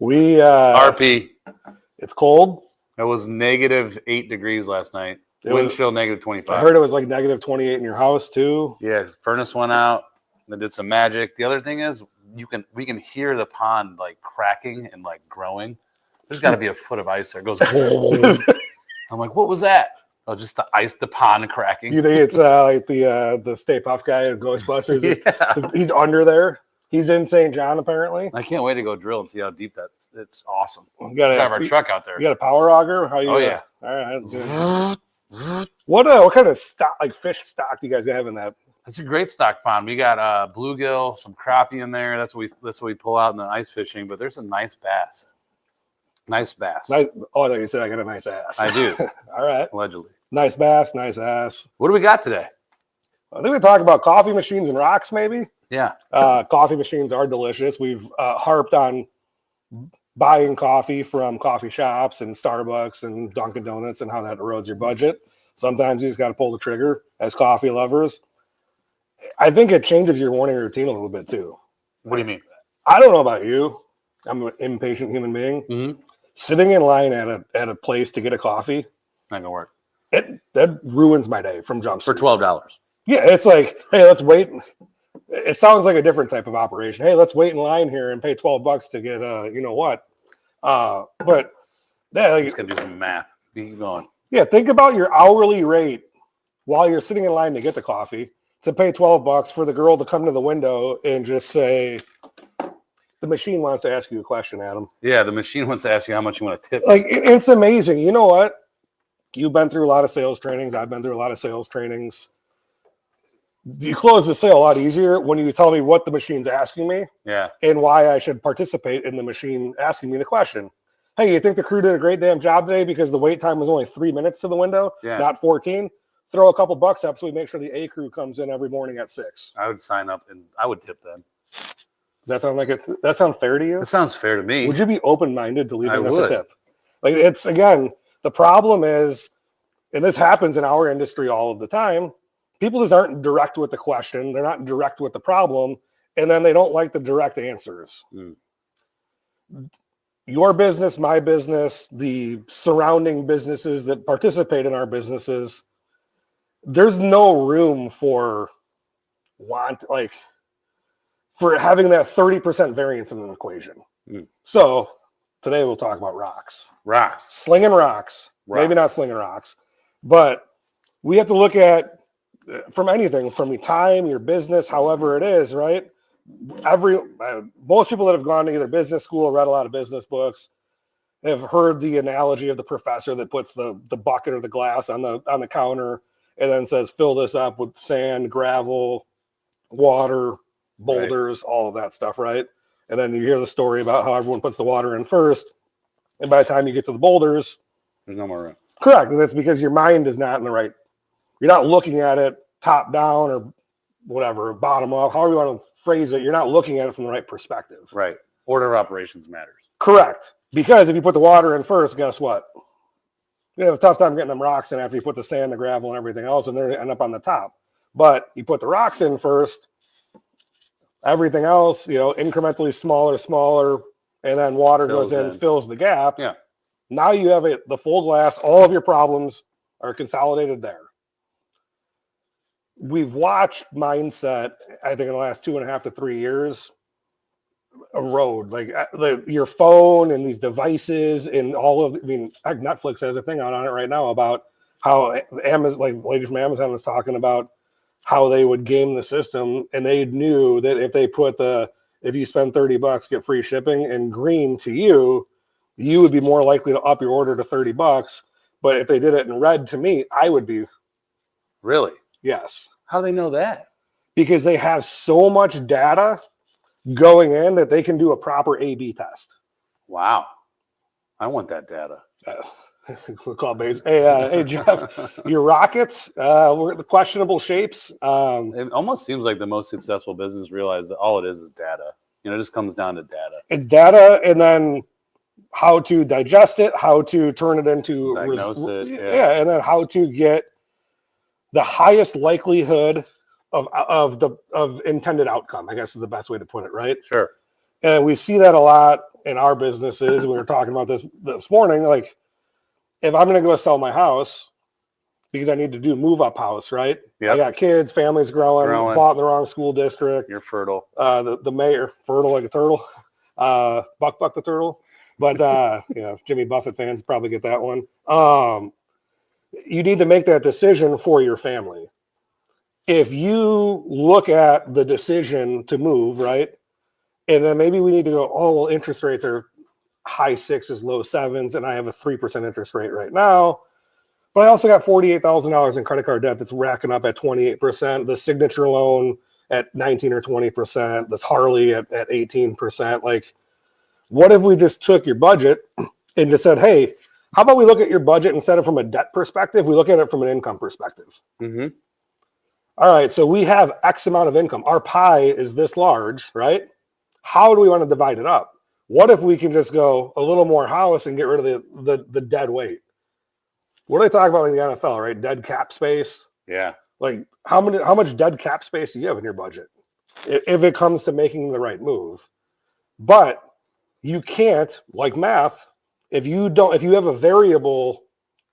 We RP. It's cold. It was -8 degrees last night. Wind chill -25. I heard it was like -28 in your house too. Yeah, furnace went out. They did some magic. The other thing is we can hear the pond like cracking and like growing. There's got to be a foot of ice there. It goes. I'm like, what was that? Oh, just the ice, the pond cracking. You think it's like the Stay Puft guy in Ghostbusters? Yeah. He's under there. He's in St. John apparently. I can't wait to go drill and see how deep that's. It's awesome. We gotta drive our truck out there. You got a power auger? How you? Oh yeah. All right. That's good. What kind of stock, like fish stock, do you guys have in that? That's a great stock pond. We got bluegill, some crappie in there. That's what we pull out in the ice fishing. But there's a nice bass. Nice bass. Nice. Oh, I thought you said I got a nice ass. I do. All right. Allegedly. Nice bass, nice ass. What do we got today? I think we talk about coffee machines and rocks, maybe. Yeah. Coffee machines are delicious. We've harped on buying coffee from coffee shops and Starbucks and Dunkin' Donuts and how that erodes your budget. Sometimes you just got to pull the trigger as coffee lovers. I think it changes your morning routine a little bit too. What do you mean? I don't know about you. I'm an impatient human being. Mm-hmm. Sitting in line at a place to get a coffee, Not gonna work. That ruins my day from jump For street. $12. Yeah, it's like, hey, let's wait. It sounds like a different type of operation. Hey, let's wait in line here and pay $12 to get you know what. But yeah, like, It's gonna do some math. Keep going. yeah, think about your hourly rate while you're sitting in line to get the coffee to pay $12 for the girl to come to the window and just say, the machine wants to ask you a question, Adam. Yeah, the machine wants to ask you how much you want to tip. Like, it's amazing. You know what? You've been through a lot of sales trainings. I've been through a lot of sales trainings. You close the sale a lot easier when you tell me what the machine's asking me Yeah. and why I should participate in the machine asking me the question. Hey, you think the crew did a great damn job today because the wait time was only 3 minutes to the window, not 14? Throw a couple bucks up so we make sure the A crew comes in every morning at 6. I would sign up and I would tip them. Does that sound like it? That sound fair to you? That sounds fair to me. Would you be open-minded to leaving us would. a tip? Like, it's, again, the problem is, and this happens in our industry all of the time, people just aren't direct with the question. They're not direct with the problem, and then they don't like the direct answers. Your business, my business, the surrounding businesses that participate in our businesses, there's no room for for having that 30% variance in an equation. So today we'll talk about rocks. Slinging rocks. Maybe not slinging rocks, but we have to look at from anything, from your time, your business, however it is, right? Most people that have gone to either business school or read a lot of business books have heard the analogy of the professor that puts the bucket or the glass on the counter and then says, fill this up with sand, gravel, water, boulders, all of that stuff, right? And then you hear the story about how everyone puts the water in first, and by the time you get to the boulders, there's no more room. Correct, and that's because your mind is not in the right. You're not looking at it top down or whatever, bottom up, however you want to phrase it. You're not looking at it from the right perspective. Right. Order of operations matters. Correct, because if you put the water in first, guess what? You have a tough time getting them rocks in after you put the sand, the gravel, and everything else, and they're going to end up on the top. But you put the rocks in first. Everything else, incrementally smaller, and then water goes in, fills the gap. Yeah. Now you have the full glass. All of your problems are consolidated there. We've watched mindset, I think, in the last 2.5 to 3 years erode. Like your phone and these devices and all of. Netflix has a thing out on it right now about how Amazon, like the lady from Amazon was talking about how they would game the system, and they knew that if they put if you spend $30, get free shipping and green to you, you would be more likely to up your order to $30. But if they did it in red to me, I would be. Really? Yes. How do they know that? Because they have so much data going in that they can do a proper A/B test. Wow. I want that data. We'll call base. Hey, Jeff, your rockets were the questionable shapes. It almost seems like the most successful business realized that all it is data. It just comes down to data. It's data, and then how to digest it, how to turn it into diagnose it. Yeah, and then how to get the highest likelihood of intended outcome, I guess is the best way to put it, right? Sure. And we see that a lot in our businesses. We were talking about this morning. Like, if I'm going to go sell my house because I need to do move up house, right? Yep. I got kids, family's growing, bought in the wrong school district. You're fertile. The mayor, fertile like a turtle. Buck the turtle. But Jimmy Buffett fans probably get that one. You need to make that decision for your family. If you look at the decision to move, right? And then maybe we need to go, oh, well, interest rates are high sixes, low sevens, and I have a 3% interest rate right now. But I also got $48,000 in credit card debt that's racking up at 28%. The signature loan at 19 or 20%. This Harley at 18%. Like, what if we just took your budget and just said, hey, how about we look at your budget instead of from a debt perspective, we look at it from an income perspective. Mm-hmm. All right, so we have X amount of income. Our pie is this large, right? How do we want to divide it up? What if we can just go a little more house and get rid of the dead weight? What do they talk about in the NFL, right? Dead cap space. Yeah. Like how much dead cap space do you have in your budget if it comes to making the right move? But you can't, like math, if you have a variable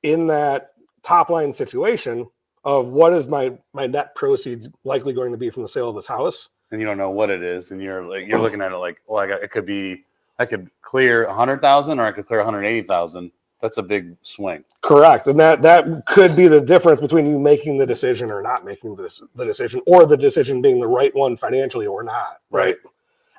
in that top line situation of what is my net proceeds likely going to be from the sale of this house, and you don't know what it is, and you're looking at it like, well, I could clear 100,000 or I could clear 180,000. That's a big swing. Correct, and that could be the difference between you making the decision or not making the decision, or the decision being the right one financially or not. Right.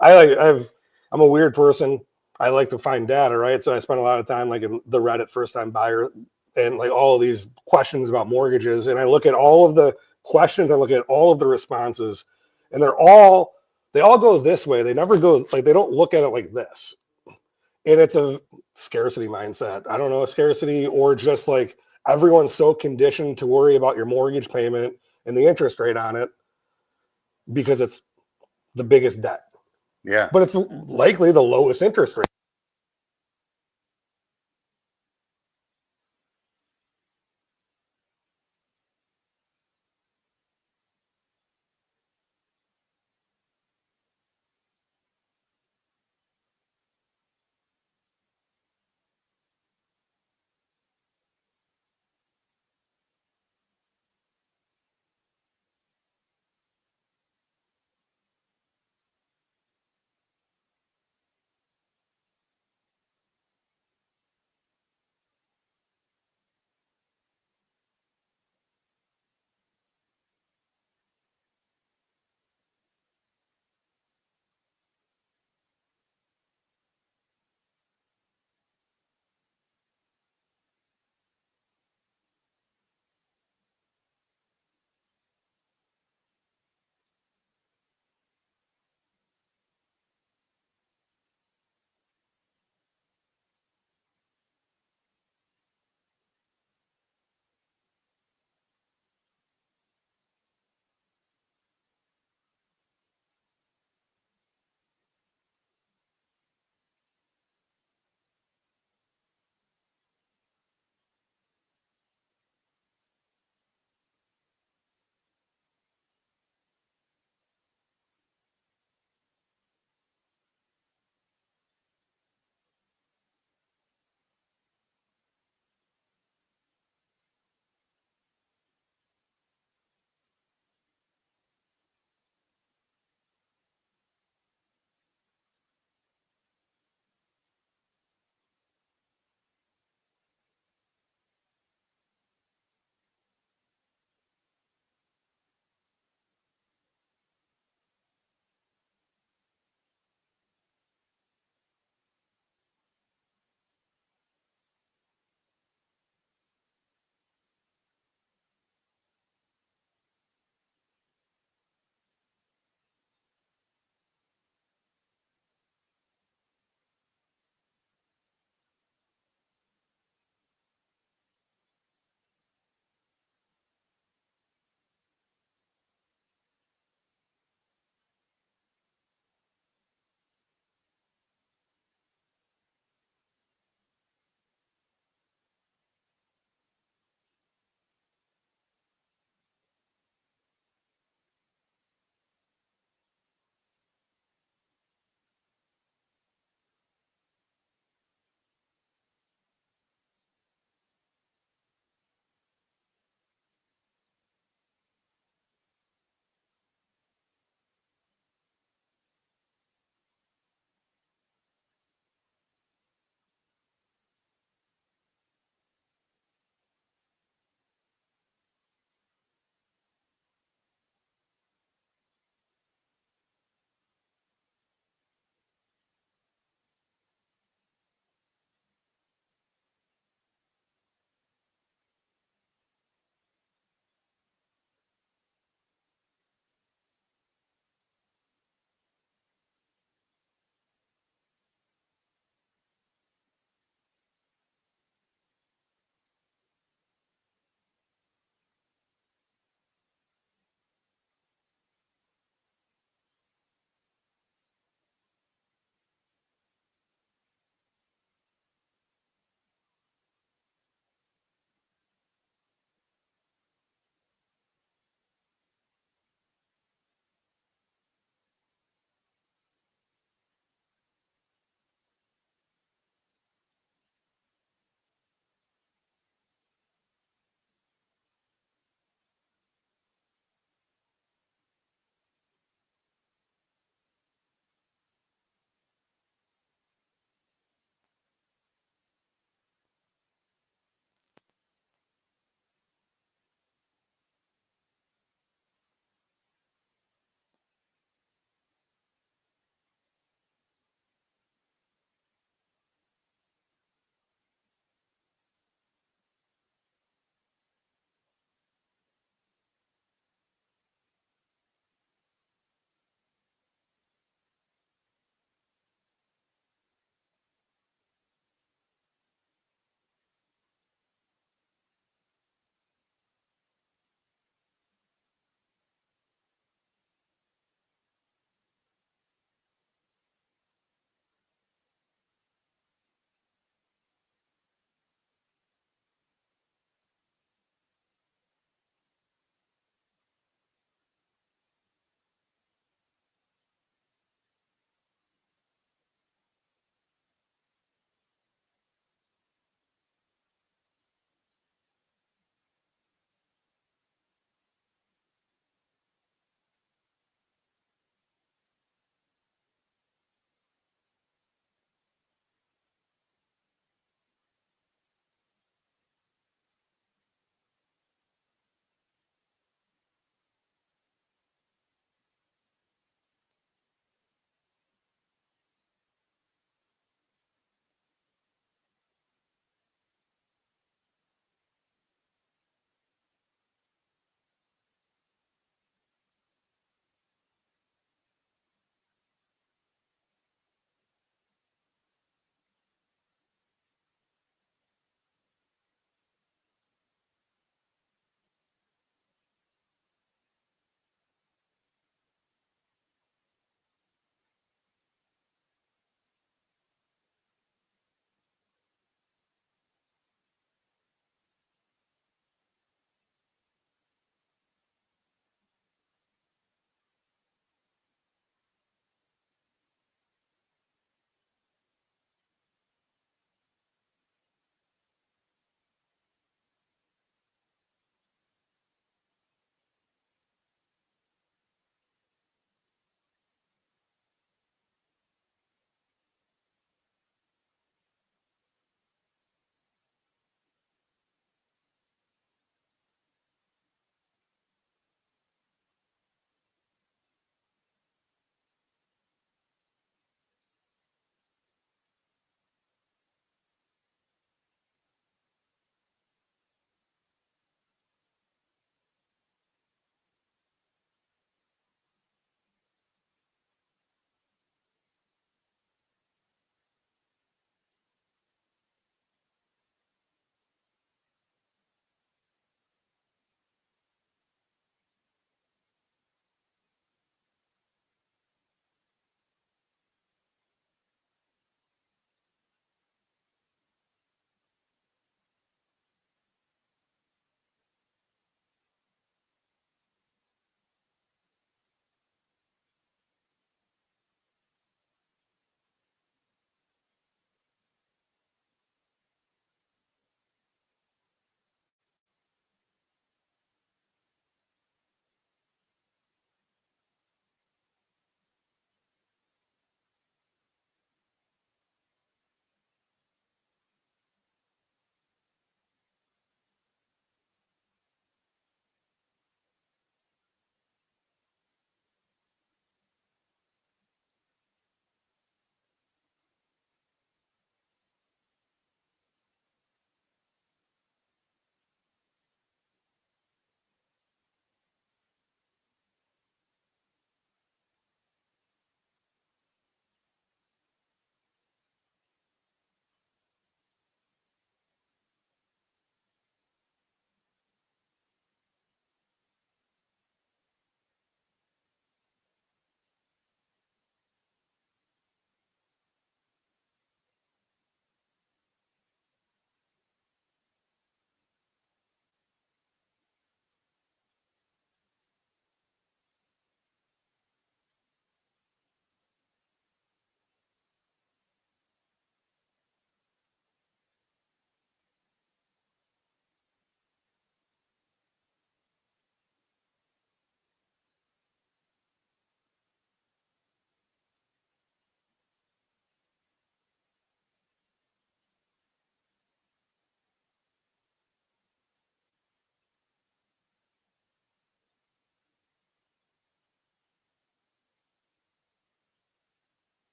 I'm a weird person. I like to find data, right? So I spend a lot of time like in the Reddit first time buyer and like all of these questions about mortgages, and I look at all of the questions, I look at all of the responses, and they all go this way. They never go like, they don't look at it like this. And it's a scarcity mindset. I don't know, a scarcity, or just like everyone's so conditioned to worry about your mortgage payment and the interest rate on it because it's the biggest debt. Yeah. But it's likely the lowest interest rate.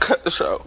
Cut the show.